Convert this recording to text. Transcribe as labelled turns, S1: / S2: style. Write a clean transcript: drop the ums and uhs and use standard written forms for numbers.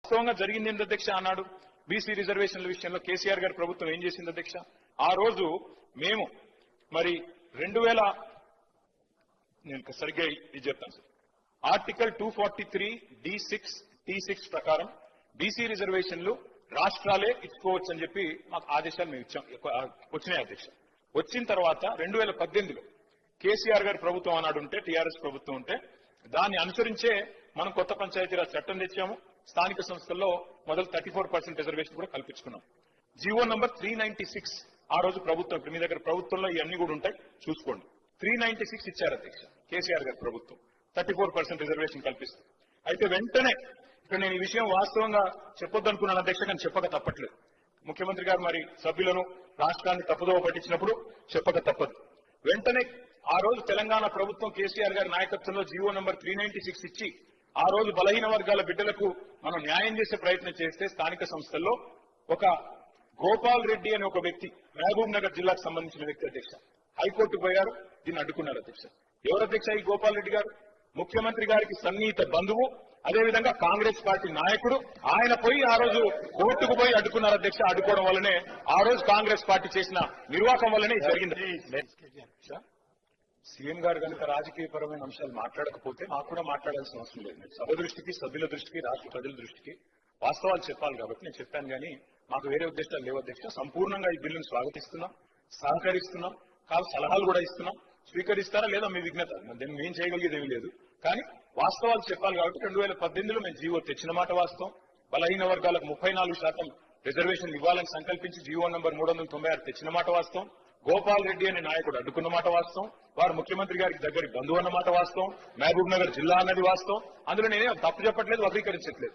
S1: వాస్తవంగా జరిగింది ఏంటి అధ్యక్ష అన్నాడు బీసీ రిజర్వేషన్ల విషయంలో కేసీఆర్ గారి ప్రభుత్వం ఏం చేసింది అధ్యక్ష? ఆ రోజు మేము మరి 2000 నేను సరిగ్గా ఇది చెప్తాను సార్. ఆర్టికల్ 243 D6 T6 ప్రకారం బీసీ రిజర్వేషన్లు రాష్ట్రాలే ఇచ్చుకోవచ్చు అని చెప్పి మాకు ఆదేశాలు మేము ఇచ్చాం. వచ్చినాయి అధ్యక్ష. వచ్చిన తర్వాత 2018లో కేసీఆర్ గారి ప్రభుత్వం అన్నాడు ఉంటే, టీఆర్ఎస్ ప్రభుత్వం ఉంటే దాన్ని అనుసరించే మనం కొత్త పంచాయతీరాజ్ చట్టం తెచ్చాము. స్థానిక సంస్థల్లో మొదలు 34% రిజర్వేషన్ కూడా కల్పించుకున్నాం. జీవో నంబర్ 396 ఆ రోజు ప్రభుత్వం, ఇప్పుడు మీ దగ్గర ప్రభుత్వంలో ఇవన్నీ కూడా ఉంటాయి చూసుకోండి. 396 ఇచ్చారు అధ్యక్ష కేసీఆర్ గారి ప్రభుత్వం 34% రిజర్వేషన్ కల్పిస్తూ. అయితే వెంటనే ఇక్కడ నేను ఈ విషయం వాస్తవంగా చెప్పొద్దనుకున్నాను అధ్యక్ష, కానీ చెప్పక తప్పట్లేదు. ముఖ్యమంత్రి గారు మరి సభ్యులను రాష్ట్రాన్ని తప్పుదోవ పట్టించినప్పుడు చెప్పక తప్పదు. వెంటనే ఆ రోజు తెలంగాణ ప్రభుత్వం కేసీఆర్ గారి నాయకత్వంలో జీవో నంబర్ 396 ఇచ్చి ఆ రోజు బలహీన వర్గాల బిడ్డలకు మనం న్యాయం చేసే ప్రయత్నం చేస్తే స్థానిక సంస్థల్లో ఒక గోపాల్ రెడ్డి అనే ఒక వ్యక్తి, మహబూబ్ నగర్ జిల్లాకు సంబంధించిన వ్యక్తి అధ్యక్ష, హైకోర్టుకు పోయారు, దీన్ని అడ్డుకున్నారు అధ్యక్ష. ఎవరు అధ్యక్ష ఈ గోపాల్ రెడ్డి గారు? ముఖ్యమంత్రి గారికి సన్నిహిత బంధువు, అదేవిధంగా కాంగ్రెస్ పార్టీ నాయకుడు. ఆయన పోయి ఆ రోజు కోర్టుకు పోయి అడ్డుకున్నారు అధ్యక్ష. అడ్డుకోవడం వల్లనే ఆ రోజు కాంగ్రెస్ పార్టీ చేసిన నిర్వాహకం వల్లనే జరిగింది. సీఎం గారు కనుక రాజకీయపరమైన అంశాలు మాట్లాడకపోతే నాకు కూడా మాట్లాడాల్సిన అవసరం లేదు. సభ దృష్టికి, సభ్యుల దృష్టికి, రాష్ట్ర ప్రజల దృష్టికి వాస్తవాలు చెప్పాలి కాబట్టి నేను చెప్పాను. కానీ మాకు వేరే ఉద్దేశాలు లేవు అధ్యక్ష. సంపూర్ణంగా ఈ బిల్లును స్వాగతిస్తున్నాం, సహకరిస్తున్నాం, కాదు సలహాలు కూడా ఇస్తున్నాం. స్వీకరిస్తారా లేదా మీ విఘ్నత, దీన్ని మేము చేయగలిగేది ఏమీ లేదు. కానీ వాస్తవాలు చెప్పాలి కాబట్టి 2018లో మేము జీవో తెచ్చిన మాట వాస్తవం. బలహీన వర్గాలకు 34% రిజర్వేషన్లు ఇవ్వాలని సంకల్పించి జీవో నంబర్ 396 తెచ్చిన మాట వాస్తవం. గోపాల్ రెడ్డి అనే నాయకుడు అడ్డుకున్న మాట వాస్తవం. వారు ముఖ్యమంత్రి గారికి దగ్గర బంధువు అన్న మాట వాస్తవం. మహబూబ్ నగర్ జిల్లా అన్నది వాస్తవం. అందులో నేనే తప్పు చెప్పట్లేదు, వక్రీకరించట్లేదు.